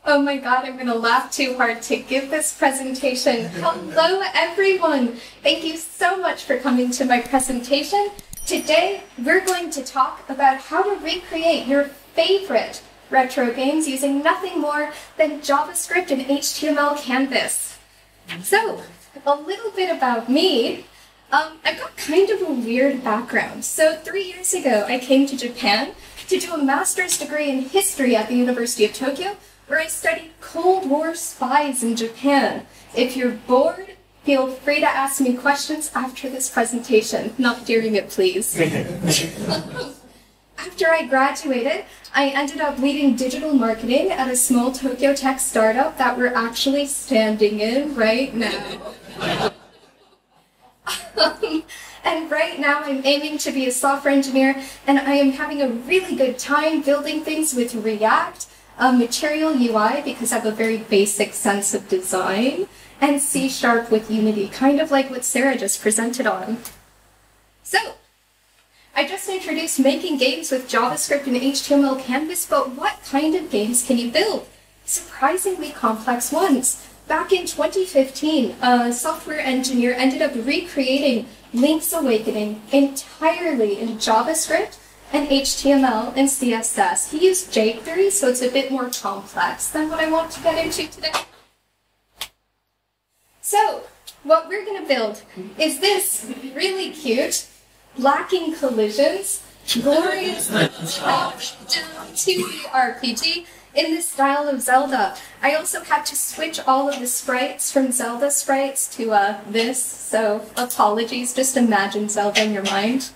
Oh my god, I'm going to laugh too hard to give this presentation. Hello everyone! Thank you so much for coming to my presentation. Today, we're going to talk about how to recreate your favorite retro games using nothing more than JavaScript and HTML canvas. So, a little bit about me. I've got kind of a weird background. So 3 years ago, I came to Japan to do a master's degree in history at the University of Tokyo, where I studied Cold War spies in Japan. If you're bored, feel free to ask me questions after this presentation. Not during it, please. After I graduated, I ended up leading digital marketing at a small Tokyo tech startup that we're actually standing in right now. And right now I'm aiming to be a software engineer, and I am having a really good time building things with React, Material UI because I have a very basic sense of design, and C# with Unity, kind of like what Sarah just presented on. So, I just introduced making games with JavaScript and HTML canvas, but what kind of games can you build? Surprisingly complex ones. Back in 2015, a software engineer ended up recreating Link's Awakening entirely in JavaScript and HTML and CSS. He used jQuery, so it's a bit more complex than what I want to get into today. So, what we're going to build is this really cute, lacking collisions, glorious top-down 2D RPG in the style of Zelda. I also had to switch all of the sprites from Zelda sprites to this, so apologies, just imagine Zelda in your mind.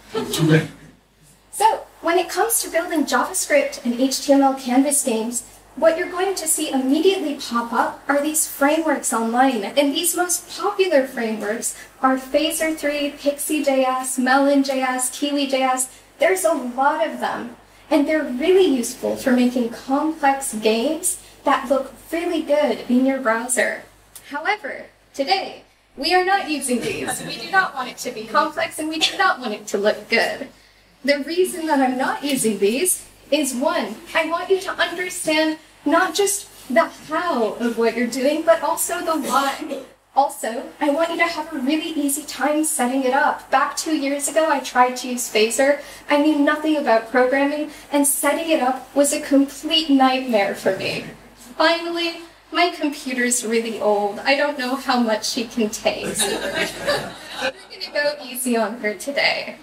So, when it comes to building JavaScript and HTML canvas games, what you're going to see immediately pop up are these frameworks online, and these most popular frameworks are Phaser3, Pixie.js, Melon.js, Kiwi.js. There's a lot of them, and they're really useful for making complex games that look really good in your browser. However, today, we are not using these. We do not want it to be complex, and we do not want it to look good. The reason that I'm not using these is, one, I want you to understand not just the how of what you're doing, but also the why. Also, I want you to have a really easy time setting it up. Back 2 years ago, I tried to use Phaser. I knew nothing about programming, and setting it up was a complete nightmare for me. Finally, my computer's really old. I don't know how much she can take, so we're going to go easy on her today.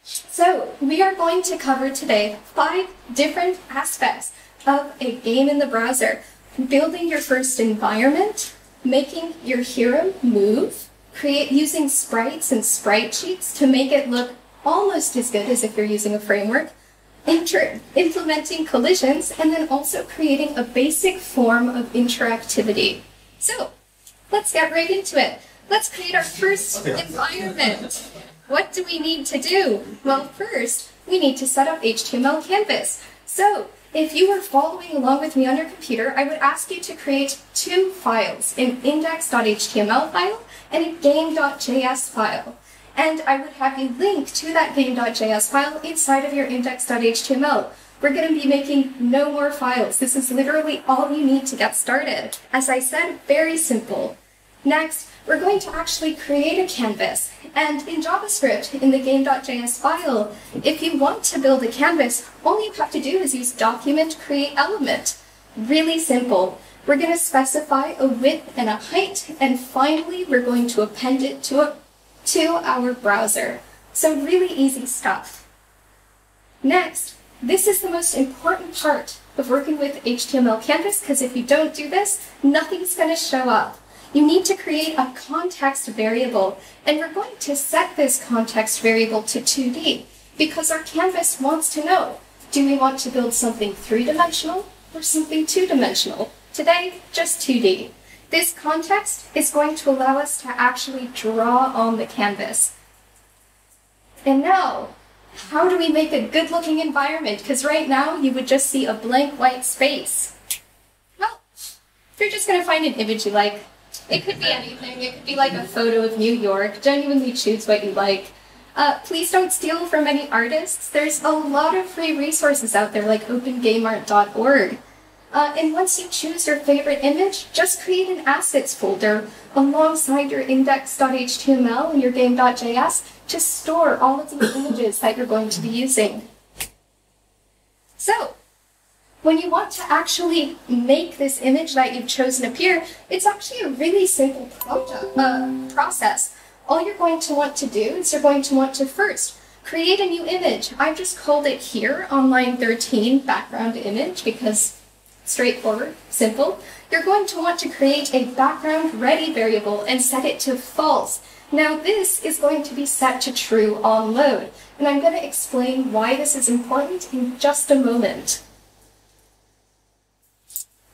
So, we are going to cover today 5 different aspects of a game in the browser. Building your first environment, making your hero move, using sprites and sprite sheets to make it look almost as good as if you're using a framework, implementing collisions, and then also creating a basic form of interactivity. So, let's get right into it. Let's create our first environment. What do we need to do? Well, first, we need to set up HTML canvas. So, if you were following along with me on your computer, I would ask you to create 2 files, an index.html file and a game.js file. And I would have you link to that game.js file inside of your index.html. We're going to be making no more files. This is literally all you need to get started. As I said, very simple. Next, we're going to actually create a canvas. And in JavaScript, in the game.js file, if you want to build a canvas, all you have to do is use document create element. Really simple. We're going to specify a width and a height, and finally, we're going to append it to our browser. So really easy stuff. Next, this is the most important part of working with HTML canvas, because if you don't do this, nothing's going to show up. You need to create a context variable, and we're going to set this context variable to 2D, because our canvas wants to know, do we want to build something 3-dimensional or something 2-dimensional? Today, just 2D. This context is going to allow us to actually draw on the canvas. And now, how do we make a good-looking environment? Because right now, you would just see a blank white space. Well, you're just going to find an image you like. It could be anything. It could be like a photo of New York. Genuinely choose what you like. Please don't steal from any artists. There's a lot of free resources out there like opengameart.org. And once you choose your favorite image, just create an assets folder alongside your index.html and your game.js to store all of the images that you're going to be using. So, when you want to actually make this image that you've chosen appear, it's actually a really simple process. All you're going to want to do is you're going to want to first create a new image. I've just called it here on line 13 background image because straightforward, simple. You're going to want to create a background ready variable and set it to false. Now this is going to be set to true on load, and I'm going to explain why this is important in just a moment.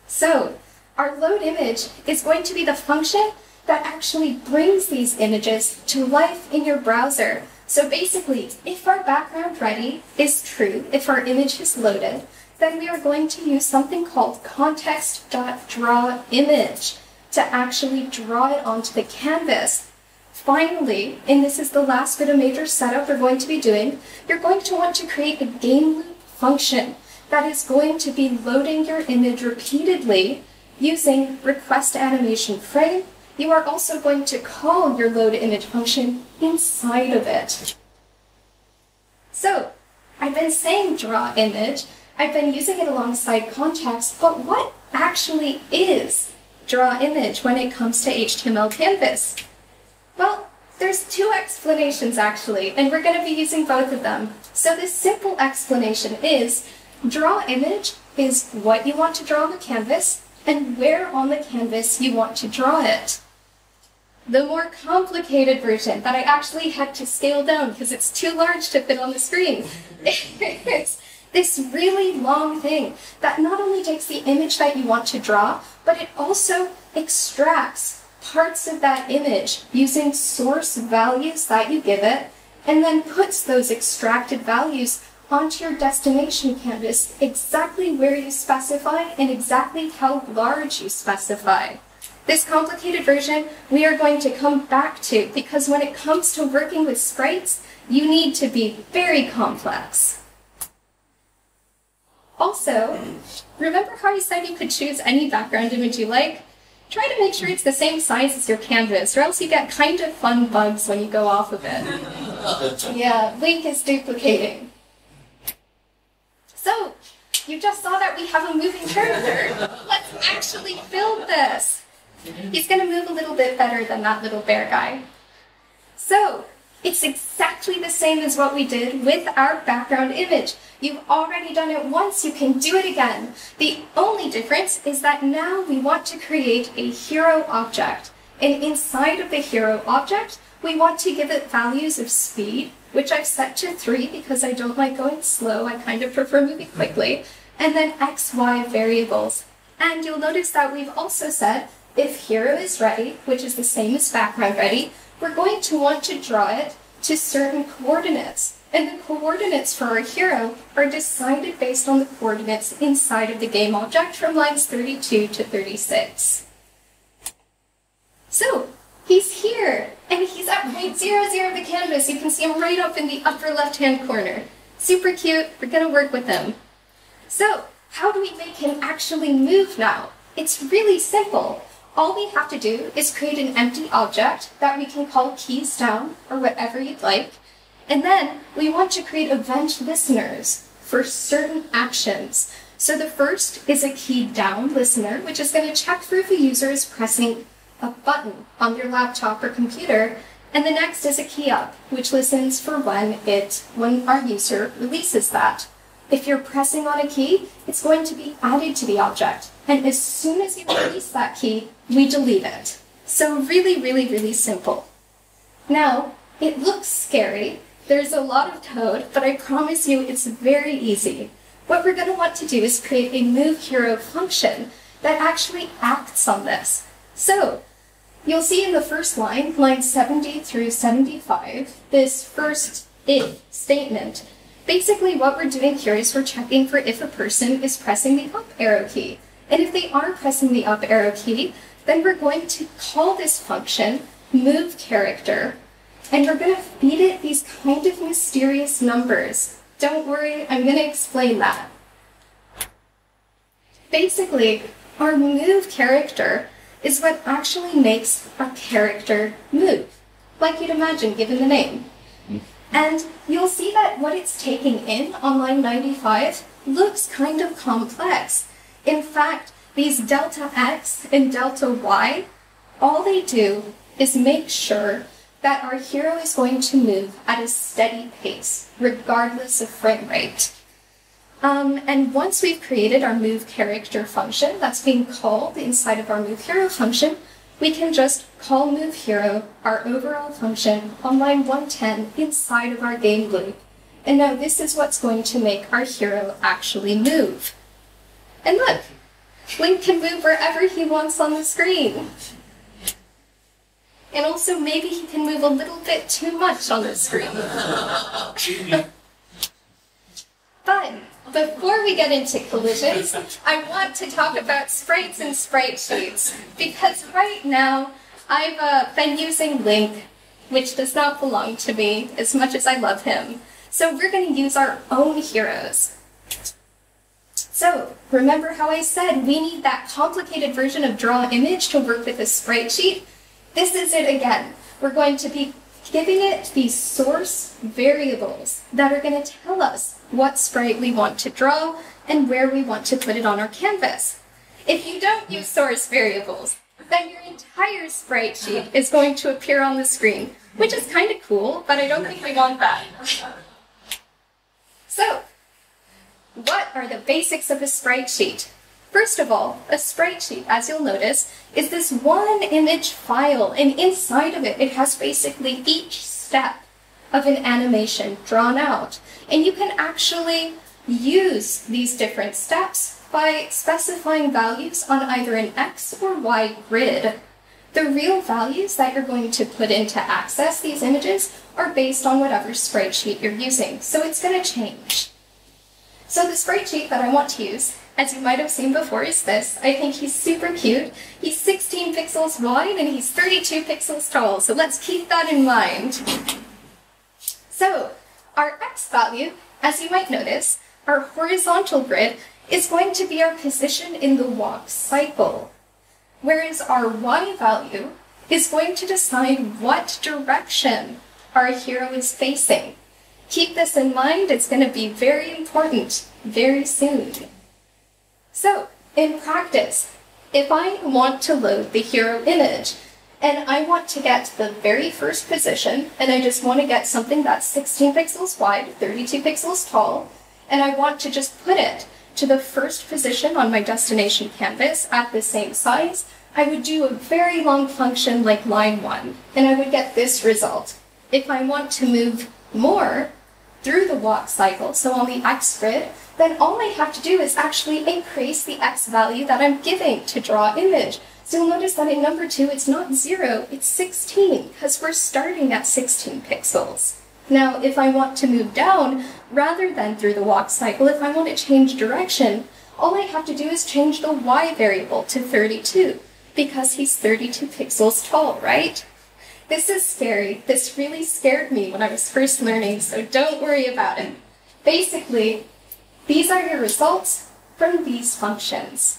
So, our load image is going to be the function that actually brings these images to life in your browser. So basically, if our background ready is true, if our image is loaded, then we are going to use something called context.drawImage to actually draw it onto the canvas. Finally, and this is the last bit of major setup we're going to be doing, you're going to want to create a game loop function that is going to be loading your image repeatedly using requestAnimationFrame. You are also going to call your loadImage function inside of it. So, I've been saying drawImage, I've been using it alongside context, but what actually is drawImage when it comes to HTML canvas? Well, there's two explanations actually, and we're going to be using both of them. So this simple explanation is, drawImage is what you want to draw on the canvas, and where on the canvas you want to draw it. The more complicated version that I actually had to scale down because it's too large to fit on the screen is this really long thing that not only takes the image that you want to draw, but it also extracts parts of that image using source values that you give it, and then puts those extracted values onto your destination canvas exactly where you specify and exactly how large you specify. This complicated version we are going to come back to because when it comes to working with sprites, you need to be very complex. Also, remember how I said you could choose any background image you like? Try to make sure it's the same size as your canvas, or else you get kind of fun bugs when you go off of it. Yeah, Link is duplicating. So, you just saw that we have a moving character. Let's actually build this. He's going to move a little bit better than that little bear guy. So, it's exactly the same as what we did with our background image. You've already done it once, you can do it again. The only difference is that now we want to create a hero object. And inside of the hero object, we want to give it values of speed, which I've set to 3 because I don't like going slow, I kind of prefer moving quickly, and then x, y variables. And you'll notice that we've also said if hero is ready, which is the same as background ready, we're going to want to draw it to certain coordinates. And the coordinates for our hero are decided based on the coordinates inside of the game object from lines 32 to 36. So, he's here, and he's at point 0, 0 of the canvas. You can see him right up in the upper left-hand corner. Super cute, we're gonna work with him. So, how do we make him actually move now? It's really simple. All we have to do is create an empty object that we can call keys down, or whatever you'd like, and then we want to create event listeners for certain actions. So the first is a key down listener, which is going to check for if a user is pressing a button on your laptop or computer, and the next is a key up, which listens for when our user releases that. If you're pressing on a key, it's going to be added to the object, and as soon as you release that key, we delete it. So really, really, really simple. Now, it looks scary, there's a lot of code, but I promise you it's very easy. What we're going to want to do is create a move hero function that actually acts on this. So, you'll see in the first line, lines 70 through 75, this first if statement. Basically what we're doing here is we're checking for if a person is pressing the up arrow key. And if they are pressing the up arrow key, then we're going to call this function move character, and we're going to feed it these kind of mysterious numbers. Don't worry, I'm going to explain that. Basically, our move character is what actually makes a character move, like you'd imagine given the name. And you'll see that what it's taking in on line 95 looks kind of complex. In fact, these delta x and delta y, all they do is make sure that our hero is going to move at a steady pace, regardless of frame rate. And once we've created our move character function that's being called inside of our move hero function, we can just call move hero, our overall function, on line 110 inside of our game loop. And now this is what's going to make our hero actually move. And look, Link can move wherever he wants on the screen. And also maybe he can move a little bit too much on the screen. But before we get into collisions, I want to talk about sprites and sprite sheets, because right now I've been using Link, which does not belong to me as much as I love him. So we're going to use our own heroes. So remember how I said we need that complicated version of draw image to work with a sprite sheet? This is it again. We're going to be giving it these source variables that are going to tell us what sprite we want to draw and where we want to put it on our canvas. If you don't use source variables, then your entire sprite sheet is going to appear on the screen, which is kind of cool, but I don't think we want that. So, what are the basics of a sprite sheet? First of all, a sprite sheet, as you'll notice, is this one image file, and inside of it, it has basically each step of an animation drawn out. And you can actually use these different steps by specifying values on either an X or Y grid. The real values that you're going to put in to access these images are based on whatever sprite sheet you're using, so it's going to change. So the sprite sheet that I want to use, as you might have seen before, is this. I think he's super cute. He's 16 pixels wide and he's 32 pixels tall, so let's keep that in mind. So, our X value, as you might notice, our horizontal grid, is going to be our position in the walk cycle, whereas our Y value is going to decide what direction our hero is facing. Keep this in mind, it's going to be very important very soon. So, in practice, if I want to load the hero image, and I want to get to the very first position, and I just want to get something that's 16 pixels wide, 32 pixels tall, and I want to just put it to the first position on my destination canvas at the same size, I would do a very long function like line 1, and I would get this result. If I want to move more through the walk cycle, so on the X grid, then all I have to do is actually increase the X value that I'm giving to draw image. So you'll notice that in number 2, it's not 0, it's 16, because we're starting at 16 pixels. Now, if I want to move down, rather than through the walk cycle, if I want to change direction, all I have to do is change the Y variable to 32, because he's 32 pixels tall, right? This is scary. This really scared me when I was first learning, so don't worry about it. Basically, these are your results from these functions.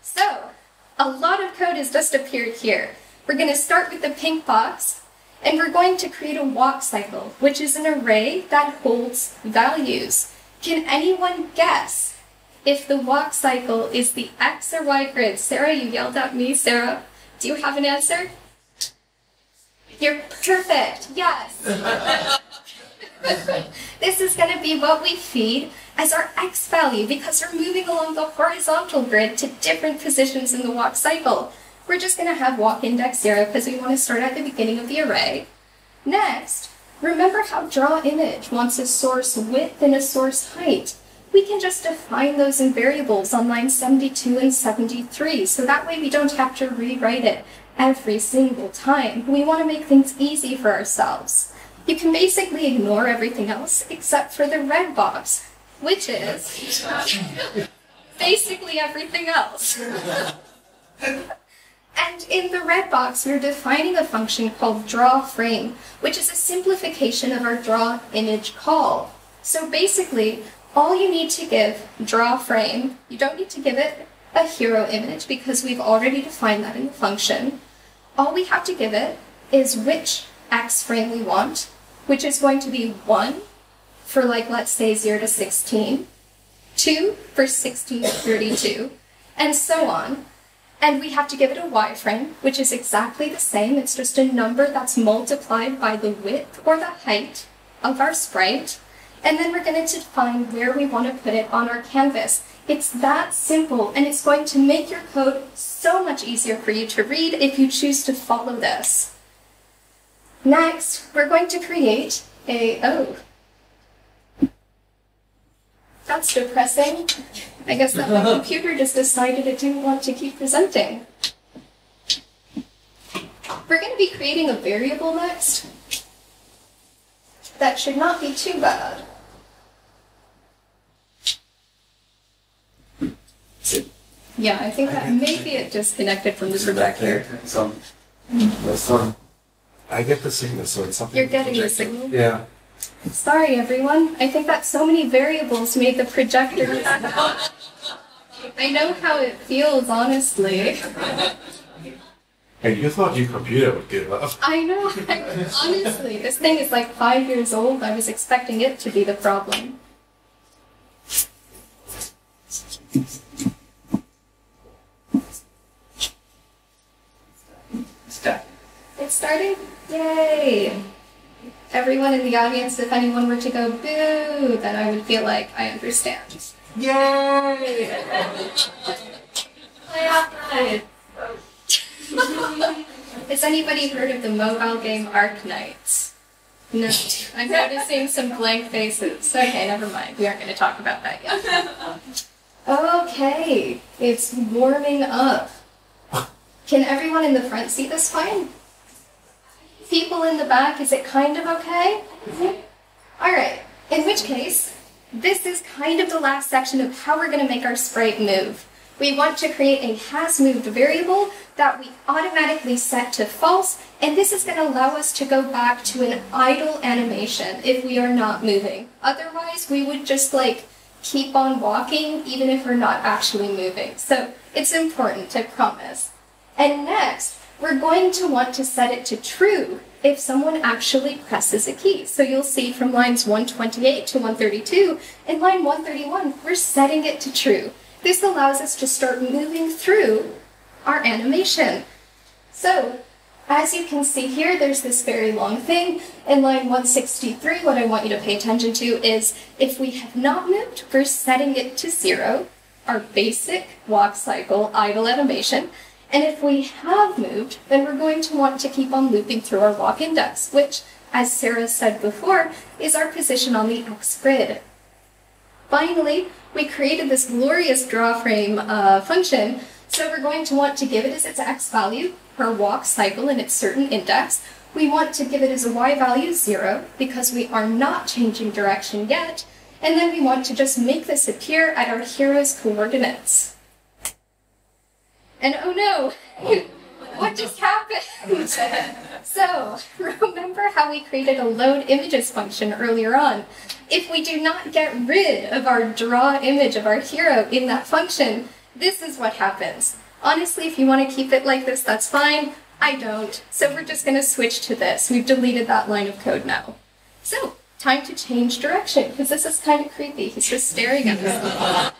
So, a lot of code has just appeared here. We're going to start with the pink box, and we're going to create a walk cycle, which is an array that holds values. Can anyone guess if the walk cycle is the X or Y grid? Sarah, you yelled at me. Sarah, do you have an answer? You're perfect, yes. This is going to be what we feed as our X value because we're moving along the horizontal grid to different positions in the walk cycle. We're just going to have walk index 0 because we want to start at the beginning of the array. Next, remember how draw image wants a source width and a source height. We can just define those in variables on line 72 and 73, so that way we don't have to rewrite it every single time. We want to make things easy for ourselves. You can basically ignore everything else except for the red box, which is basically everything else. And in the red box, we're defining a function called drawFrame, which is a simplification of our drawImage call. So basically, all you need to give draw frame, you don't need to give it a hero image because we've already defined that in the function. All we have to give it is which X frame we want, which is going to be 1 for, like, let's say 0 to 16, 2 for 16 to 32, and so on. And we have to give it a Y frame, which is exactly the same. It's just a number that's multiplied by the width or the height of our sprite. And then we're going to define where we want to put it on our canvas. It's that simple, and it's going to make your code so much easier for you to read if you choose to follow this. Next, we're going to create that's depressing. I guess that my computer just decided it didn't want to keep presenting. We're going to be creating a variable next. That should not be too bad. Yeah, I think that maybe it disconnected from the projector. I get the signal, so it's something. You're getting the signal? Yeah. Sorry, everyone. I think that so many variables made the projector. I know how it feels, honestly. Hey, you thought your computer would give up. I know. Honestly, this thing is like 5 years old. I was expecting it to be the problem. It's starting? Yay! Everyone in the audience, if anyone were to go boo, then I would feel like I understand. Yay! Has anybody heard of the mobile game Ark Knights? No. I'm noticing some blank faces. Okay, never mind. We aren't going to talk about that yet. Okay, it's warming up. Can everyone in the front see this fine? People in the back, is it kind of okay? Alright, in which case, this is kind of the last section of how we're going to make our sprite move. We want to create a hasMoved variable that we automatically set to false, and this is going to allow us to go back to an idle animation if we are not moving. Otherwise, we would just keep on walking even if we're not actually moving. So it's important, I promise. And next, we're going to want to set it to true if someone actually presses a key. So you'll see from lines 128 to 132, in line 131, we're setting it to true. This allows us to start moving through our animation. So, as you can see here, there's this very long thing. In line 163, what I want you to pay attention to is if we have not moved, we're setting it to 0, our basic walk cycle idle animation. And if we have moved, then we're going to want to keep on looping through our walk index, which, as Sarah said before, is our position on the X grid. Finally, we created this glorious drawFrame function, so we're going to want to give it as its X value, our walk cycle in its certain index. We want to give it as a Y value 0, because we are not changing direction yet, and then we want to just make this appear at our hero's coordinates. And oh no, what just happened? So, remember how we created a load images function earlier on? If we do not get rid of our draw image of our hero in that function, this is what happens. Honestly, if you want to keep it like this, that's fine. I don't. So we're just going to switch to this. We've deleted that line of code now. So, time to change direction, because this is kind of creepy. He's just staring at us.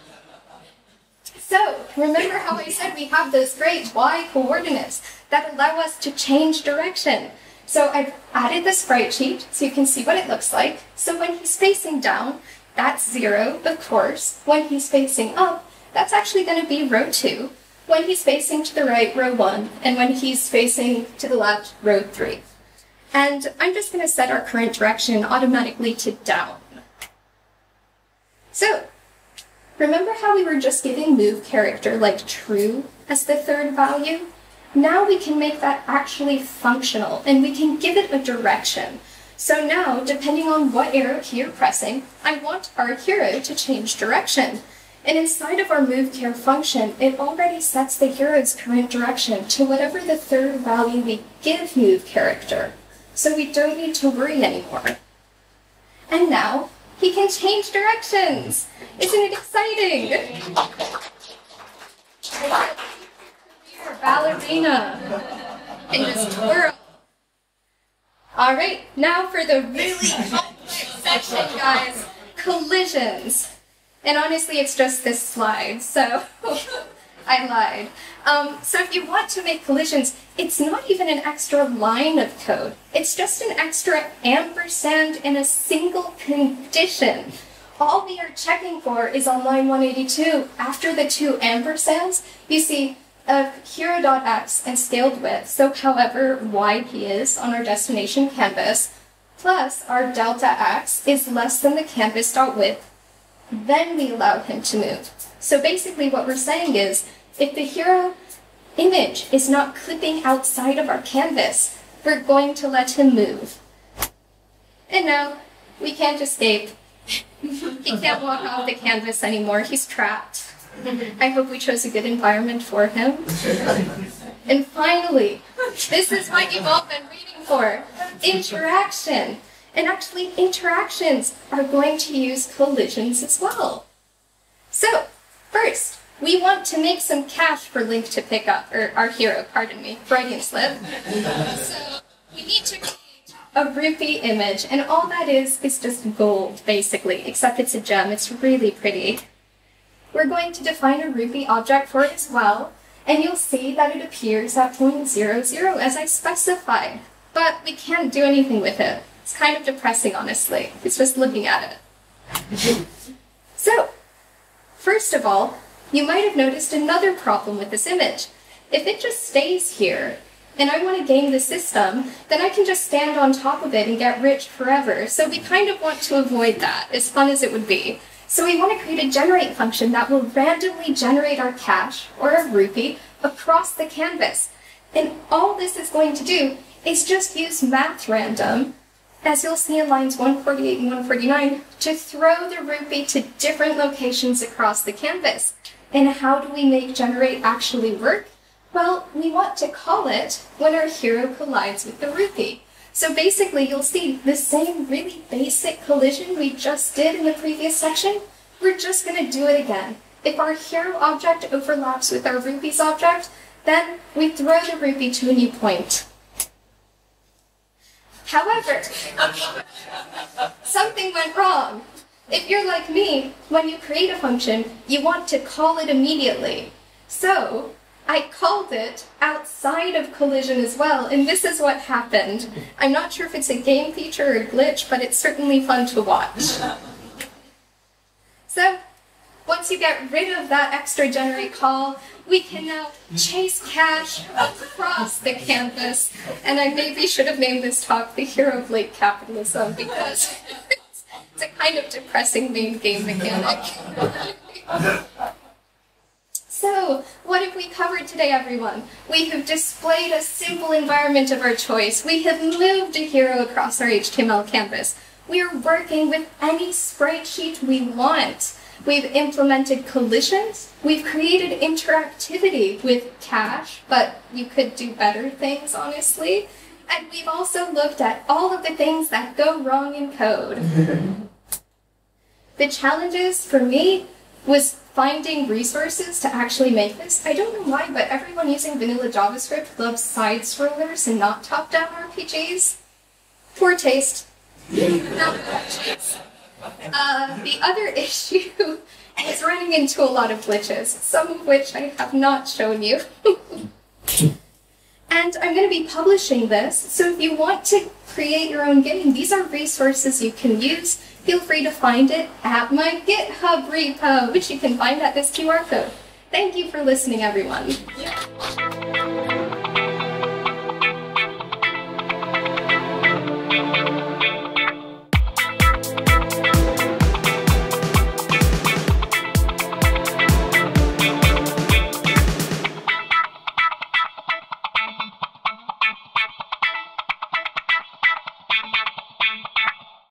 So, remember how I said we have those great Y coordinates that allow us to change direction. So I've added the sprite sheet so you can see what it looks like. So when he's facing down, that's 0, of course. When he's facing up, that's actually going to be row 2. When he's facing to the right, row 1. And when he's facing to the left, row 3. And I'm just going to set our current direction automatically to down. So, remember how we were just giving move character like true as the third value? Now we can make that actually functional, and we can give it a direction. So now, depending on what arrow key you're pressing, I want our hero to change direction. And inside of our moveChar function, it already sets the hero's current direction to whatever the third value we give move character. So we don't need to worry anymore. And now, he can change directions. Isn't it exciting? Ballerina. And just twirl. Alright, now for the really complex section, guys. Collisions. And honestly, it's just this slide, so I lied. So if you want to make collisions, it's not even an extra line of code. It's just an extra ampersand in a single condition. All we are checking for is on line 182, after the two ampersands, you see hero.x and scaled width, so however wide he is on our destination canvas, plus our delta x is less than the canvas.width, then we allow him to move. So basically what we're saying is, if the hero image is not clipping outside of our canvas, we're going to let him move. And now, we can't escape. He can't walk off the canvas anymore, he's trapped. I hope we chose a good environment for him. And finally, this is what you've all been waiting for, interaction. And actually, interactions are going to use collisions as well. So, first, we want to make some cash for Link to pick up, or our hero, pardon me, Freudian slip. So, we need to create a rupee image, and all that is just gold, basically, except it's a gem. It's really pretty. We're going to define a rupee object for it as well, and you'll see that it appears at 0.00 as I specified. But we can't do anything with it. It's kind of depressing, honestly. It's just looking at it. So, first of all, you might have noticed another problem with this image. If it just stays here, and I want to game the system, then I can just stand on top of it and get rich forever. So we kind of want to avoid that, as fun as it would be. So we want to create a generate function that will randomly generate our cash, or our rupee, across the canvas. And all this is going to do is just use math random, as you'll see in lines 148 and 149, to throw the rupee to different locations across the canvas. And how do we make generate actually work? Well, we want to call it when our hero collides with the rupee. So basically, you'll see the same really basic collision we just did in the previous section. We're just going to do it again. If our hero object overlaps with our rupees object, then we throw the rupee to a new point. However, something went wrong. If you're like me, when you create a function, you want to call it immediately. So, I called it outside of collision as well, and this is what happened. I'm not sure if it's a game feature or a glitch, but it's certainly fun to watch. So, once you get rid of that extra generate call, we can now chase cash across the canvas. And I maybe should have named this talk The Hero of Late Capitalism, because it's a kind of depressing main game mechanic. So, what have we covered today, everyone? We have displayed a simple environment of our choice. We have moved a hero across our HTML canvas. We are working with any sprite sheet we want. We've implemented collisions. We've created interactivity with cache, but you could do better things, honestly. And we've also looked at all of the things that go wrong in code. The challenges for me was finding resources to actually make this. I don't know why, but everyone using vanilla JavaScript loves side scrollers and not top-down RPGs. Poor taste. The other issue is running into a lot of glitches, some of which I have not shown you. And I'm going to be publishing this, so if you want to create your own game, these are resources you can use. Feel free to find it at my GitHub repo, which you can find at this QR code. Thank you for listening, everyone.